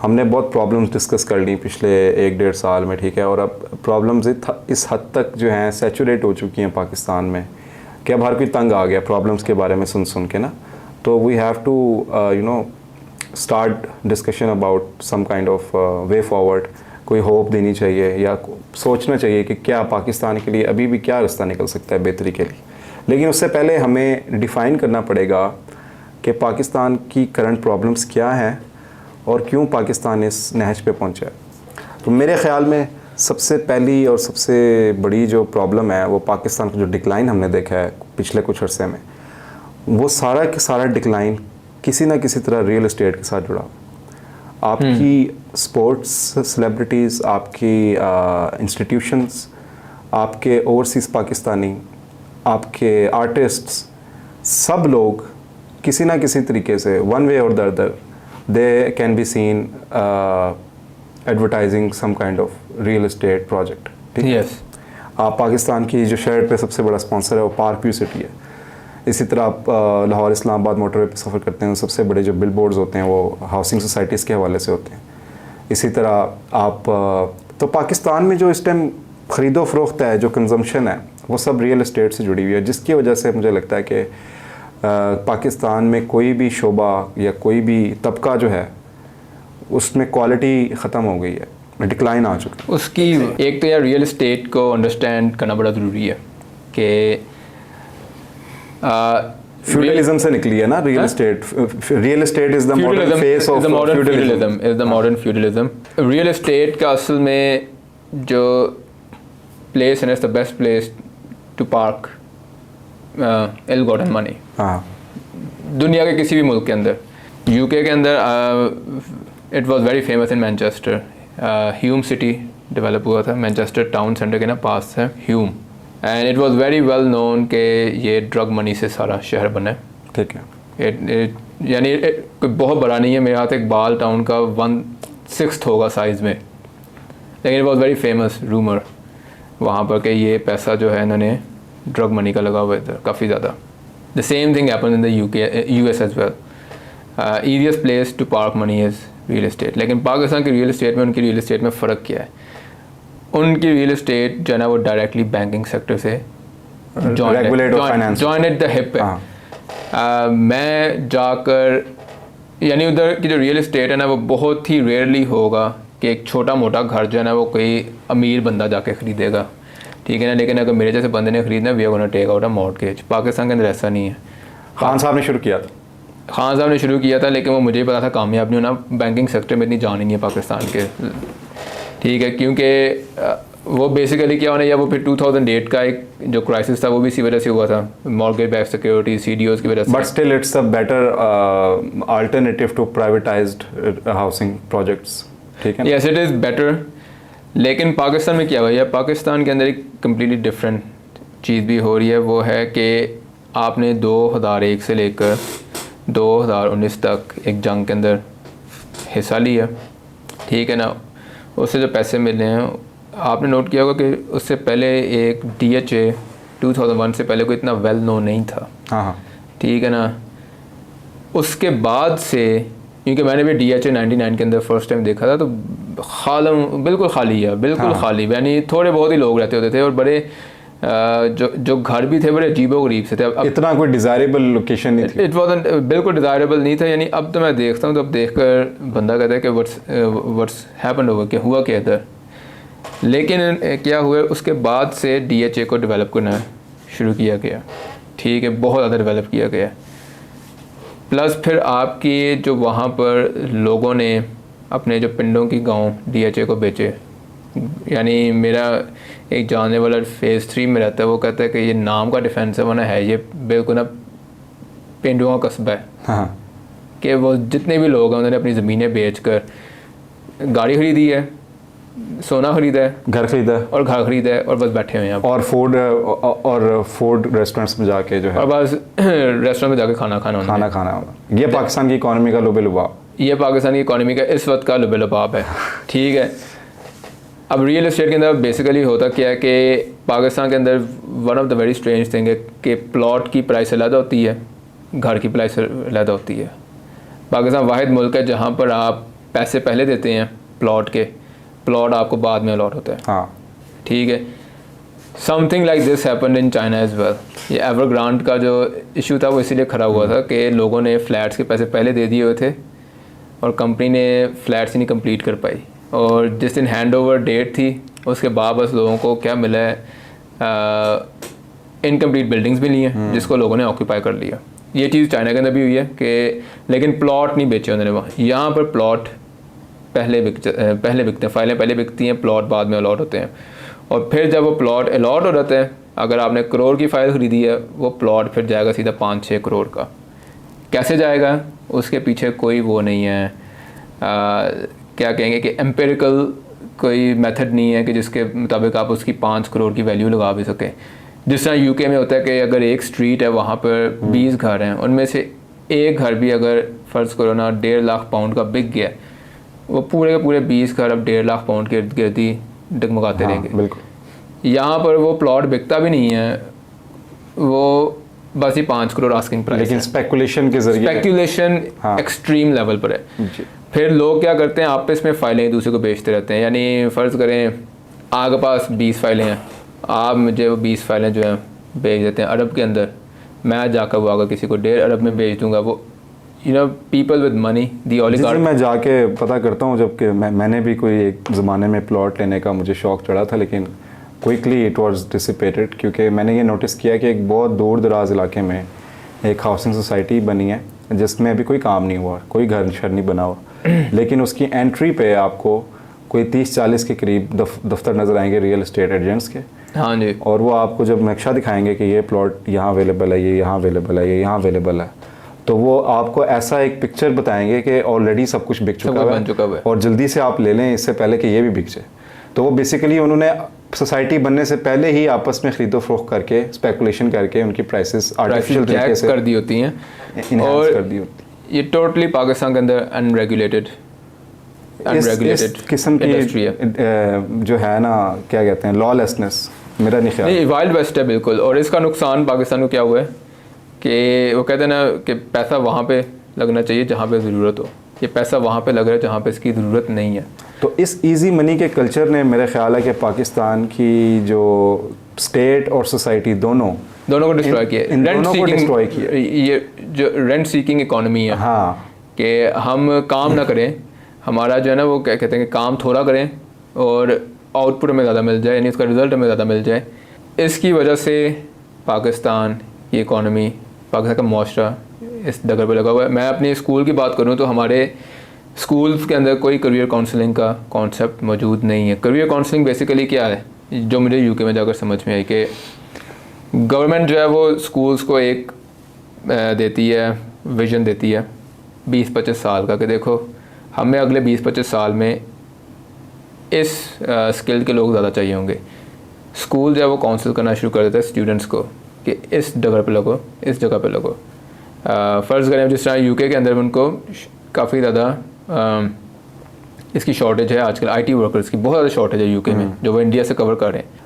हमने बहुत problems discuss कर ली पिछले 1-1.5 साल में, ठीक है। और अब प्रॉब्लम्स इस हद तक जो हैं सैचुरेट हो चुकी हैं पाकिस्तान में कि अब हर कोई तंग आ गया प्रॉब्लम्स के बारे में सुन के ना। तो we have to start discussion about some kind of way forward. कोई होप देनी चाहिए या सोचना चाहिए कि क्या पाकिस्तान के लिए अभी भी क्या रास्ता निकल सकता है बेहतरी के लिए। लेकिन उससे पहले हमें डिफ़ाइन करना पड़ेगा कि पाकिस्तान की करंट प्रॉब्लम्स क्या हैं और क्यों पाकिस्तान इस नहज पे पहुंचा है। तो मेरे ख़्याल में सबसे पहली और सबसे बड़ी जो प्रॉब्लम है वो पाकिस्तान का जो डिक्लाइन हमने देखा है पिछले कुछ अरसे में, वो सारा का सारा डिक्लाइन किसी ना किसी तरह रियल एस्टेट के साथ जुड़ा। आपकी स्पोर्ट्स सेलिब्रिटीज़, आपकी इंस्टीट्यूशंस, आपके ओवरसीज़ पाकिस्तानी, आपके आर्टिस्ट्स, सब लोग किसी ना किसी तरीके से वन वे और the other they can be seen advertising some kind of real estate project. ठीक है। आप पाकिस्तान की जो शहर पे सबसे बड़ा स्पॉन्सर है वो पार्क व्यू सिटी है। इसी तरह आप लाहौर इस्लामाबाद मोटरवे पे सफ़र करते हैं, सबसे बड़े जो बिल बोर्ड्स होते हैं वो हाउसिंग सोसाइटीज़ के हवाले से होते हैं। इसी तरह आप तो पाकिस्तान में जो इस टाइम ख़रीदो फरोख्त है, जो कंजम्पशन है, वो सब रियल एस्टेट से जुड़ी हुई है, जिसकी वजह से मुझे लगता है कि पाकिस्तान में कोई भी शोबा या कोई भी तबका जो है उसमें क्वालिटी ख़त्म हो गई है, डिक्लाइन आ चुका है उसकी। एक तो यार रियल एस्टेट को अंडरस्टैंड करना बड़ा ज़रूरी है कि फ्यूडलिज्म से निकली है ना real estate. Real estate is the modern face of feudalism, is the modern feudalism. Real estate का असल में जो प्लेस है, the best place to park ill gotten money. हाँ, दुनिया के किसी भी मुल्क के अंदर, यूके के अंदर it was very famous in Manchester. Hume city develop हुआ था, मैनचेस्टर टाउन सेंटर के ना पास है Hume, and it was very well known कि ये ड्रग मनी से सारा शहर बना है। ठीक है। यानी कोई बहुत बड़ा नहीं है, मेरे हाथ एक बाल टाउन का 1/6 होगा साइज़ में, लेकिन it was very famous rumour वहाँ पर कि ये पैसा जो है इन्होंने ड्रग मनी का लगा हुआ है काफ़ी ज़्यादा। The same thing happen in the US as well. Easiest place to park money is real estate. लेकिन पाकिस्तान की रियल एस्टेट में उनकी रियल एस्टेट में फ़र्क क्या है? उनकी रियल एस्टेट जो है ना वो डायरेक्टली बैंकिंग सेक्टर से जॉइन एट द हिप है। मैं जाकर, यानी उधर की जो रियल एस्टेट है ना वो बहुत ही रेयरली होगा कि एक छोटा मोटा घर जो है ना वो कोई अमीर बंदा जाके ख़रीदेगा, ठीक है ना। लेकिन अगर मेरे जैसे बंदे ने ख़रीदना, we are gonna take out a mortgage. Pakistan के अंदर ऐसा नहीं है। खान साहब ने शुरू किया था। खान साहब ने शुरू किया था, लेकिन वो मुझे पता था कामयाब नहीं होना। बैंकिंग सेक्टर में इतनी जान ही नहीं है पाकिस्तान के, ठीक है, क्योंकि वो बेसिकली क्या होना, या वो फिर 2008 का एक जो क्राइसिस था वो भी इसी वजह से हुआ था, मॉर्गेज बैक्ड सिक्योरिटी CDOs की वजह से। But still it's a better alternative to privatized housing projects, ठीक है। Yes, it is better. लेकिन पाकिस्तान में क्या हुआ है, पाकिस्तान के अंदर एक कम्प्लीटली डिफरेंट चीज़ भी हो रही है। वो है कि आपने 2001 से लेकर 2019 तक एक जंग के अंदर हिस्सा लिया, ठीक है ना। उससे जो पैसे मिले हैं, आपने नोट किया होगा कि उससे पहले एक DHA 2001 से पहले कोई इतना वेल नोन नहीं था। हाँ, ठीक है ना। उसके बाद से, क्योंकि मैंने भी DHA 99 के अंदर फर्स्ट टाइम देखा था, तो बिल्कुल खाली है, बिल्कुल खाली, यानी थोड़े बहुत ही लोग रहते होते थे, और बड़े जो घर भी थे बड़े अजीबो गरीब से थे। अब इतना कोई डिज़ायरेबल लोकेशन नहीं थी। इट वाज़न्ट, बिल्कुल डिज़ायरेबल नहीं था। यानी अब तो मैं देखता हूँ तो अब देखकर बंदा कहता है कि व्हाट्स हैपेंड ओवर, कि हुआ क्या इधर। लेकिन क्या हुआ, उसके बाद से DHA को डेवलप करना शुरू किया गया, ठीक है, बहुत ज़्यादा डेवलप किया गया। प्लस फिर आपकी जो वहाँ पर लोगों ने अपने जो पिंडों की गांव DHA को बेचे। यानी मेरा एक जानने वाला फेज़ 3 में रहता है, वो कहता है कि ये नाम का डिफेंस है, वरना है ये बिल्कुल ना पिंडों का कस्बा है। हाँ, कि वो जितने भी लोग हैं उन्होंने अपनी ज़मीनें बेच कर गाड़ी ख़रीदी है, सोना ख़रीदा है, घर खरीदा है, और घर ख़रीदा है, और बस बैठे हुए हैं और फूड रेस्टोरेंट्स में जाके जो है, और बस रेस्टोरेंट में जाके खाना खाना। ये पाकिस्तान की इकॉनमी का लुबे-लुबाब, ये पाकिस्तान की इकॉनमी का इस वक्त का लुबे-लुबाब है, ठीक है। अब रियल एस्टेट के अंदर बेसिकली होता क्या है कि पाकिस्तान के अंदर one of the very strange thing है कि प्लॉट की प्राइस अलग होती है, घर की प्राइस अलग होती है। पाकिस्तान वाहिद मुल्क है जहाँ पर आप पैसे पहले देते हैं प्लॉट के, प्लॉट आपको बाद में अलॉट होता है। हाँ, ठीक है, something like this happened in China as well. ये एवरग्रांट का जो इशू था वो इसीलिए खड़ा हुआ था कि लोगों ने फ्लैट्स के पैसे पहले दे दिए हुए थे और कंपनी ने फ्लैट्स ही नहीं कंप्लीट कर पाई, और जिस दिन हैंड ओवर डेट थी उसके बाद बस लोगों को क्या मिला है, इनकम्प्लीट बिल्डिंग्स भी ली हैं जिसको लोगों ने ऑक्यूपाई कर लिया। ये चीज़ चाइना के अंदर भी हुई है कि लेकिन प्लॉट नहीं बेचे उन्होंने वहाँ। यहाँ पर प्लॉट पहले बिकते हैं, फाइलें पहले बिकती हैं, प्लॉट बाद में अलॉट होते हैं, और फिर जब वो प्लॉट अलॉट हो जाते हैं, अगर आपने करोड़ की फाइल ख़रीदी है वो प्लॉट फिर जाएगा सीधा 5-6 करोड़ का। कैसे जाएगा उसके पीछे कोई वो नहीं है, क्या कहेंगे कि एम्पेरिकल कोई मेथड नहीं है कि जिसके मुताबिक आप उसकी 5 करोड़ की वैल्यू लगा भी सकें। जिस तरह यूके में होता है कि अगर एक स्ट्रीट है वहाँ पर 20 घर हैं, उनमें से एक घर भी अगर फ़र्ज़ करो ना 1.5 लाख पाउंड का बिक गया, वो पूरे के पूरे 20 घर अब 1.5 लाख पाउंड के इर्द गिर्द ही डगमगाते रहेंगे। बिल्कुल। यहाँ पर वो प्लॉट बिकता भी नहीं है, वो बस ही 5 करोड़ आस्किंग प्राइस, लेकिन स्पेकुलेशन के जरिए, स्पेकुलेशन एक्सट्रीम लेवल पर है। फिर लोग क्या करते हैं, आपस में फाइलें एक दूसरे को बेचते रहते हैं। यानी फ़र्ज़ करें आपके पास 20 फाइलें हैं, आप मुझे वो 20 फाइलें जो हैं बेच देते हैं अरब के अंदर, मैं जाकर वो अगर किसी को 1.5 अरब में बेच दूंगा, वो people with money the oligarch. मैं जाके पता करता हूँ, जबकि मैंने भी कोई एक ज़माने में प्लॉट लेने का मुझे शौक़ चढ़ा था, लेकिन क्विकली इट वाज डिसिपेटेड, क्योंकि मैंने ये नोटिस किया कि एक बहुत दूर दराज इलाके में एक हाउसिंग सोसाइटी बनी है जिसमें अभी कोई काम नहीं हुआ, कोई घर शर नहीं बना हुआ, लेकिन उसकी एंट्री पे आपको कोई 30-40 के करीब दफ्तर नज़र आएंगे रियल एस्टेट एजेंट्स के। हाँ जी। और वो आपको जब नक्शा दिखाएंगे कि ये प्लॉट यहाँ अवेलेबल है, ये यहाँ अवेलेबल है, ये यहाँ अवेलेबल है, तो वो आपको ऐसा एक पिक्चर बताएंगे कि ऑलरेडी सब कुछ बिक चुका है और जल्दी से आप ले लें इससे पहले कि ये भी बिक जाए। तो वो बेसिकली उन्होंने सोसाइटी बनने से पहले ही आपस में खरीदो फरोख्त करके, स्पेकुलेशन करके उनकी प्राइसेस आर्टिफिशियल तरीके से कर दी होती हैं और कर दी होती। ये टोटली पाकिस्तान के अंदर अनरेगुलेटेड किस्म की जो है ना, क्या कहते हैं, लॉलेसनेस, मेरा नहीं ख्याल। नहीं, वाइल्ड वेस्ट है बिल्कुल। और इसका नुकसान पाकिस्तान को क्या हुआ है कि वो कहते हैं ना कि पैसा वहाँ पे लगना चाहिए जहाँ पे ज़रूरत हो, ये पैसा वहाँ पे लग रहा है जहाँ पे इसकी ज़रूरत नहीं है। तो इस इजी मनी के कल्चर ने, मेरा ख्याल है कि पाकिस्तान की जो स्टेट और सोसाइटी दोनों को डिस्ट्रॉय किया, ये जो रेंट सीकिंग इकोनॉमी है। हाँ, कि हम काम ना करें, हमारा जो है ना वो क्या कहते हैं कि काम थोड़ा करें और आउटपुट में ज़्यादा मिल जाए, यानी उसका रिज़ल्ट में ज़्यादा मिल जाए। इसकी वजह से पाकिस्तान की इकोनॉमी, पाकिस्तान का मुआशरा इस डगर पर लगा हुआ है। मैं अपने स्कूल की बात करूँ तो हमारे स्कूल्स के अंदर कोई करियर काउंसलिंग का कॉन्सेप्ट मौजूद नहीं है। करियर काउंसलिंग बेसिकली क्या है, जो मुझे यूके में जाकर समझ में आई कि गवर्नमेंट जो है वो स्कूल्स को एक देती है, विज़न देती है 20-25 साल का, कि देखो हमें अगले 20-25 साल में इस स्किल के लोग ज़्यादा चाहिए होंगे। स्कूल जो है वो काउंसिल करना शुरू कर देता है स्टूडेंट्स को कि इस जगह पे लगो, इस जगह पे लगो। फ़र्ज़ करें जिस तरह यूके के अंदर उनको काफ़ी ज़्यादा इसकी शॉर्टेज है आजकल, आईटी वर्कर्स की बहुत ज़्यादा शॉर्टेज है यूके में, जो वो इंडिया से कवर कर रहे हैं।